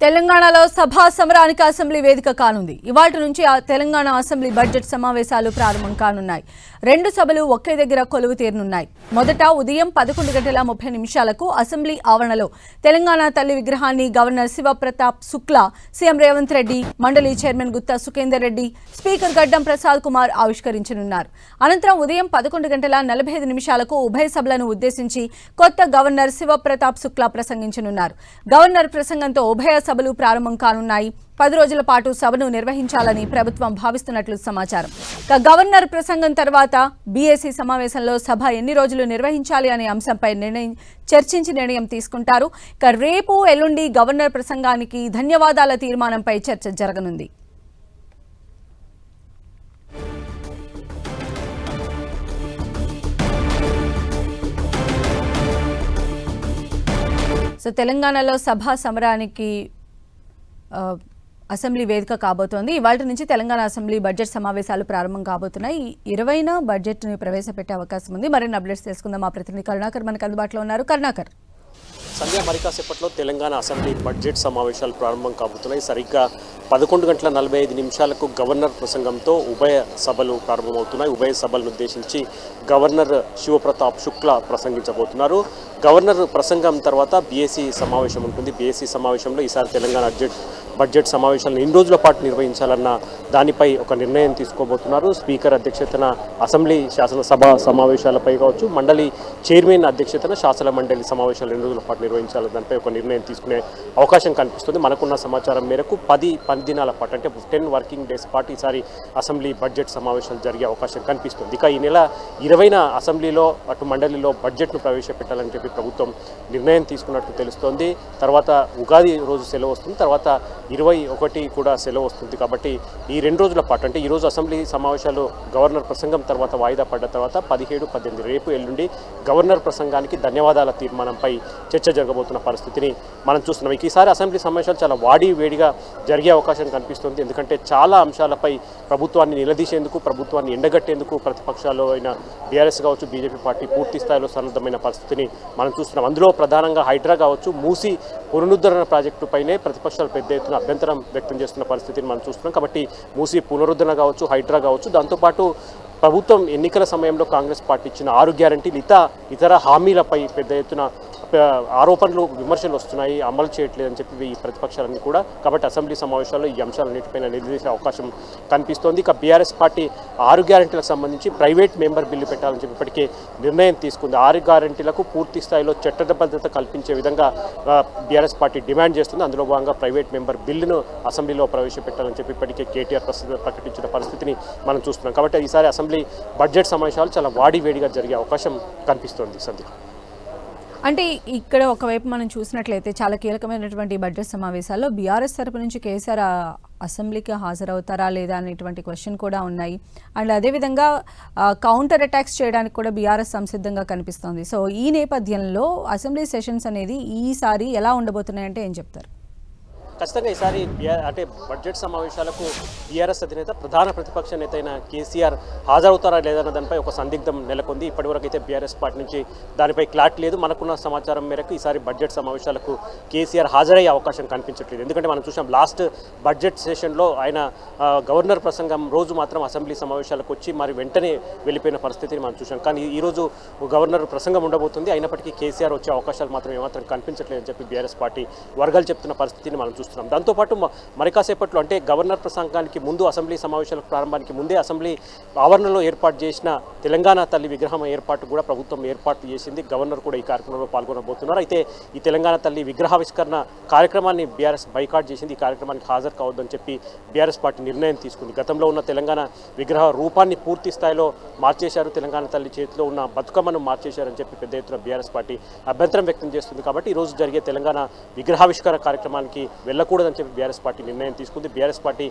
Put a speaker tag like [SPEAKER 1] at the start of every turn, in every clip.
[SPEAKER 1] తెలంగాణలో సభా సమరానికి అసెంబ్లీ వేదిక కానుంది. ఇవాల్టి నుంచి తెలంగాణ అసెంబ్లీ బడ్జెట్ సమావేశాలు ప్రారంభం కానున్నాయి. రెండు సభలు ఒకే దగ్గర కొలువు తీరనున్నాయి. మొదట ఉదయం 11:30 అసెంబ్లీ ఆవరణలో తెలంగాణ తల్లి విగ్రహాన్ని గవర్నర్ శివప్రతాప్ శుక్లా, సీఎం రేవంత్ రెడ్డి, మండలి చైర్మన్ గుత్తా సుఖేందర్ రెడ్డి, స్పీకర్ గడ్డం ప్రసాద్ కుమార్ ఆవిష్కరించనున్నారు. అనంతరం ఉదయం 11:45 ఉభయ సభలను ఉద్దేశించి కొత్త గవర్నర్ శివప్రతాప్ శుక్లా ప్రసంగించనున్నారు. గవర్నర్ ప్రసంగంతో ఉభయ సభలు ప్రారంభం కానున్నాయి. 10 రోజుల పాటు సభను నిర్వహించాలని ప్రభుత్వం భావిస్తున్నట్లు సమాచారం. గవర్నర్ ప్రసంగం తర్వాత బీఏసీ సమావేశంలో సభ ఎన్ని రోజులు నిర్వహించాలి అనే అంశంపై చర్చించి నిర్ణయం తీసుకుంటారు. రేపు ఎల్లుండి గవర్నర్ ప్రసంగానికి ధన్యవాదాల తీర్మానంపై చర్చ జరగనుంది. తెలంగాణలో సభా సమరానికి అసెంబ్లీ వేదిక కాబోతోంది. ఇవాళ నుంచి తెలంగాణ అసెంబ్లీ బడ్జెట్ సమావేశాలు ప్రారంభం కాబోతున్నాయి. 20న బడ్జెట్ని ప్రవేశపెట్టే అవకాశం ఉంది. మరిన్ని అప్డేట్స్ తెలుసుకుందాం. మా ప్రతినిధి కరుణాకర్ మనకు అందుబాటులో ఉన్నారు. కరుణాకర్,
[SPEAKER 2] సంధ్య, మరి కాసేపట్లో తెలంగాణ అసెంబ్లీ బడ్జెట్ సమావేశాలు ప్రారంభం కాబోతున్నాయి. సరిగ్గా 11:45 గవర్నర్ ప్రసంగంతో ఉభయ సభలు ప్రారంభమవుతున్నాయి. ఉభయ సభలను ఉద్దేశించి గవర్నర్ శివప్రతాప్ శుక్లా ప్రసంగించబోతున్నారు. గవర్నర్ ప్రసంగం తర్వాత బీఏసీ సమావేశం ఉంటుంది. బీఏసీ సమావేశంలో ఈసారి తెలంగాణ బడ్జెట్ సమావేశాలను ఎన్ని రోజుల పాటు నిర్వహించాలన్న దానిపై ఒక నిర్ణయం తీసుకోబోతున్నారు. స్పీకర్ అధ్యక్షతన అసెంబ్లీ శాసనసభ సమావేశాలపై కావచ్చు, మండలి చైర్మన్ అధ్యక్షతన శాసన మండలి సమావేశాలు 2 రోజుల పాటు నిర్వహించాలి దానిపై ఒక నిర్ణయం తీసుకునే అవకాశం కనిపిస్తుంది. మనకున్న సమాచారం మేరకు 10 దినాల పాటు, అంటే 10 వర్కింగ్ డేస్ పాటు ఈసారి అసెంబ్లీ బడ్జెట్ సమావేశాలు జరిగే అవకాశం కనిపిస్తుంది. ఇక ఈ నెల 20న అసెంబ్లీలో అటు మండలిలో బడ్జెట్ను ప్రవేశపెట్టాలని చెప్పి ప్రభుత్వం నిర్ణయం తీసుకున్నట్టు తెలుస్తోంది. తర్వాత ఉగాది రోజు సెలవు వస్తుంది, తర్వాత 21 కూడా సెలవు వస్తుంది. కాబట్టి ఈ 2 రోజుల పాటు, అంటే ఈరోజు అసెంబ్లీ సమావేశాలు గవర్నర్ ప్రసంగం తర్వాత వాయిదా పడ్డ తర్వాత 17, 18 రేపు ఎల్లుండి గవర్నర్ ప్రసంగానికి ధన్యవాదాల తీర్మానంపై చర్చ జరగబోతున్న పరిస్థితిని మనం చూస్తున్నాం. ఈసారి అసెంబ్లీ సమావేశాలు చాలా వేడిగా జరిగే అవకాశం కనిపిస్తుంది. ఎందుకంటే చాలా అంశాలపై ప్రభుత్వాన్ని నిలదీసేందుకు, ప్రభుత్వాన్ని ఎండగట్టేందుకు ప్రతిపక్షాలు అయిన బీఆర్ఎస్ కావచ్చు, బీజేపీ పార్టీ పూర్తి స్థాయిలో సన్నద్ధమైన పరిస్థితిని మనం చూస్తున్నాం. అందులో ప్రధానంగా హైడ్రా కావచ్చు, మూసీ పునరుద్ధరణ ప్రాజెక్టుపైనే ప్రతిపక్షాలు పెద్ద ఎత్తున అభ్యంతరం వ్యక్తం చేస్తున్న పరిస్థితిని మనం చూస్తున్నాం. కాబట్టి మూసీ పునరుద్ధరణ కావచ్చు, హైడ్రా కావచ్చు, దాంతోపాటు ప్రభుత్వం ఎన్నికల సమయంలో కాంగ్రెస్ పార్టీ ఇచ్చిన 6 గ్యారంటీలు ఇతర హామీలపై పెద్ద ఎత్తున ఆరోపణలు, విమర్శలు వస్తున్నాయి, అమలు చేయట్లేదని చెప్పి ఈ ప్రతిపక్షాలన్నీ కూడా. కాబట్టి అసెంబ్లీ సమావేశాల్లో ఈ అంశాలన్నిటిపైన నిలదీసే అవకాశం కనిపిస్తోంది. ఇక బీఆర్ఎస్ పార్టీ 6 గ్యారంటీలకు సంబంధించి ప్రైవేట్ మెంబర్ బిల్లు పెట్టాలని చెప్పి ఇప్పటికే నిర్ణయం తీసుకుంది. 6 గ్యారంటీలకు పూర్తి స్థాయిలో చట్టబద్ధత కల్పించే విధంగా బీఆర్ఎస్ పార్టీ డిమాండ్ చేస్తుంది. అందులో భాగంగా ప్రైవేట్ మెంబర్ బిల్లును అసెంబ్లీలో ప్రవేశపెట్టాలని చెప్పి ఇప్పటికే కేటీఆర్ ప్రకటించిన పరిస్థితిని మనం చూస్తున్నాం. కాబట్టి ఈసారి అసెంబ్లీ బడ్జెట్ సమావేశాలు చాలా వేడిగా జరిగే అవకాశం కనిపిస్తోంది. సంధ్య,
[SPEAKER 1] అంటే ఇక్కడ ఒకవైపు మనం చూసినట్లయితే చాలా కీలకమైనటువంటి బడ్జెట్ సమావేశాల్లో బీఆర్ఎస్ తరపు నుంచి కేసీఆర్ అసెంబ్లీకి హాజరవుతారా లేదా అనేటువంటి క్వశ్చన్ కూడా ఉన్నాయి. అండ్ అదేవిధంగా కౌంటర్ అటాక్స్ చేయడానికి కూడా బీఆర్ఎస్ సంసిద్ధంగా కనిపిస్తోంది. సో ఈ నేపథ్యంలో అసెంబ్లీ సెషన్స్ అనేది ఈసారి ఎలా ఉండబోతున్నాయంటే ఏం చెప్తారు?
[SPEAKER 2] ఖచ్చితంగా ఈసారి అంటే బడ్జెట్ సమావేశాలకు బీఆర్ఎస్ అధినేత, ప్రధాన ప్రతిపక్ష నేత అయిన కేసీఆర్ హాజరవుతారా లేదన్న దానిపై ఒక సందిగ్ధం నెలకొంది. ఇప్పటివరకు అయితే బీఆర్ఎస్ పార్టీ నుంచి దానిపై క్లారిటీ లేదు. మనకున్న సమాచారం మేరకు ఈసారి బడ్జెట్ సమావేశాలకు కేసీఆర్ హాజరయ్యే అవకాశం కనిపించట్లేదు. ఎందుకంటే మనం చూసాం లాస్ట్ బడ్జెట్ సెషన్లో ఆయన గవర్నర్ ప్రసంగం రోజు మాత్రం అసెంబ్లీ సమావేశాలకు వచ్చి మరి వెంటనే వెళ్ళిపోయిన పరిస్థితిని మనం చూసాం. కానీ ఈరోజు గవర్నర్ ప్రసంగం ఉండబోతుంది. అయినప్పటికీ కేసీఆర్ వచ్చే అవకాశాలు మాత్రం ఏమాత్రం కనిపించట్లేదని చెప్పి బీఆర్ఎస్ పార్టీ వర్గాలు చెప్తున్న పరిస్థితిని మనం చూస్తున్నాం. దాంతోపాటు మరి కాసేపట్లో, అంటే గవర్నర్ ప్రసంగానికి ముందు, అసెంబ్లీ సమావేశాల ప్రారంభానికి ముందే అసెంబ్లీ ఆవరణలో ఏర్పాటు చేసిన తెలంగాణ తల్లి విగ్రహం ఏర్పాటు కూడా ప్రభుత్వం ఏర్పాటు చేసింది. గవర్నర్ కూడా ఈ కార్యక్రమంలో పాల్గొనబోతున్నారు. అయితే ఈ తెలంగాణ తల్లి విగ్రహావిష్కరణ కార్యక్రమాన్ని బీఆర్ఎస్ బైకాట్ చేసింది. ఈ కార్యక్రమానికి హాజరు కావద్దని చెప్పి బీఆర్ఎస్ పార్టీ నిర్ణయం తీసుకుంది. గతంలో ఉన్న తెలంగాణ విగ్రహ రూపాన్ని పూర్తి స్థాయిలో మార్చేశారు, తెలంగాణ తల్లి చేతిలో ఉన్న బతుకమ్మను మార్చేశారని చెప్పి పెద్ద ఎత్తున బీఆర్ఎస్ పార్టీ అభ్యంతరం వ్యక్తం చేస్తుంది. కాబట్టి ఈరోజు జరిగే తెలంగాణ విగ్రహావిష్కరణ కార్యక్రమానికి వెళ్ళకూడదని చెప్పి బీఆర్ఎస్ పార్టీ నిర్ణయం తీసుకుంది. బీఆర్ఎస్ పార్టీ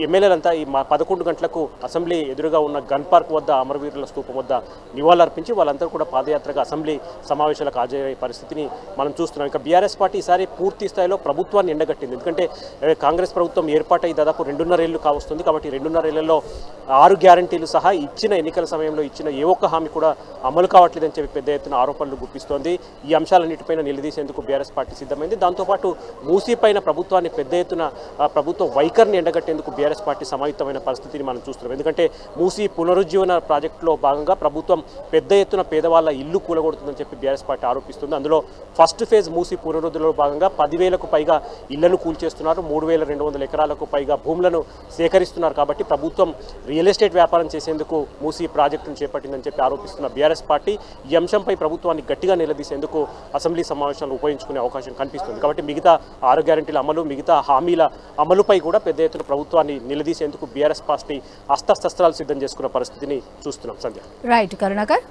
[SPEAKER 2] ఎమ్మెల్యేలంతా ఈ 11 గంటలకు అసెంబ్లీ ఎదురుగా ఉన్న గన్ పార్క్ వద్ద, అమరవీరుల స్తూపం వద్ద నివాళులర్పించి వాళ్ళందరూ కూడా పాదయాత్రగా అసెంబ్లీ సమావేశాలకు హాజరయ్యే పరిస్థితిని మనం చూస్తున్నాం. ఇక బీఆర్ఎస్ పార్టీ ఈసారి పూర్తి స్థాయిలో ప్రభుత్వాన్ని ఎండగట్టింది. ఎందుకంటే కాంగ్రెస్ ప్రభుత్వం ఏర్పాటై దాదాపు 2.5 ఏళ్లు కావస్తుంది. కాబట్టి 2.5 ఏళ్లలో 6 గ్యారంటీలు సహా ఇచ్చిన ఎన్నికల సమయంలో ఇచ్చిన ఏ ఒక్క హామీ కూడా అమలు కావట్లేదని చెప్పి పెద్ద ఎత్తున ఆరోపణలు గుప్పిస్తోంది. ఈ అంశాలన్నిటిపైన నిలదీసేందుకు బీఆర్ఎస్ పార్టీ సిద్ధమైంది. దాంతోపాటు మూసీ పైన ప్రభుత్వం ప్రభుత్వాన్ని పెద్ద ఎత్తున ప్రభుత్వ వైఖరిని ఎండగట్టేందుకు బీఆర్ఎస్ పార్టీ సమాయుత్తమైన పరిస్థితిని మనం చూస్తున్నాం. ఎందుకంటే మూసీ పునరుజ్జీవన ప్రాజెక్టులో భాగంగా ప్రభుత్వం పెద్ద ఎత్తున పేదవాళ్ళ ఇల్లు కూలగొడుతుందని చెప్పి బీఆర్ఎస్ పార్టీ ఆరోపిస్తుంది. అందులో ఫస్ట్ ఫేజ్ మూసీ పునరుద్ధరణలో భాగంగా 10,000కు పైగా ఇళ్లను కూల్చేస్తున్నారు, 3,200 ఎకరాలకు పైగా భూములను సేకరిస్తున్నారు. కాబట్టి ప్రభుత్వం రియల్ ఎస్టేట్ వ్యాపారం చేసేందుకు మూసీ ప్రాజెక్టును చేపట్టిందని చెప్పి ఆరోపిస్తున్న బీఆర్ఎస్ పార్టీ ఈ అంశంపై ప్రభుత్వాన్ని గట్టిగా నిలదీసేందుకు అసెంబ్లీ సమావేశాలను ఉపయోగించుకునే అవకాశం కనిపిస్తుంది. కాబట్టి మిగతా 6 గ్యారెంటీల అమలు, మిగతా హామీల అమలుపై కూడా పెద్ద ఎత్తున ప్రభుత్వాన్ని నిలదీసేందుకు బీఆర్ఎస్ పార్టీ అస్త్రశస్త్రాలు సిద్ధం చేసుకున్న పరిస్థితిని చూస్తున్నాం. సంధ్య.
[SPEAKER 1] రైట్ కరుణాకర్.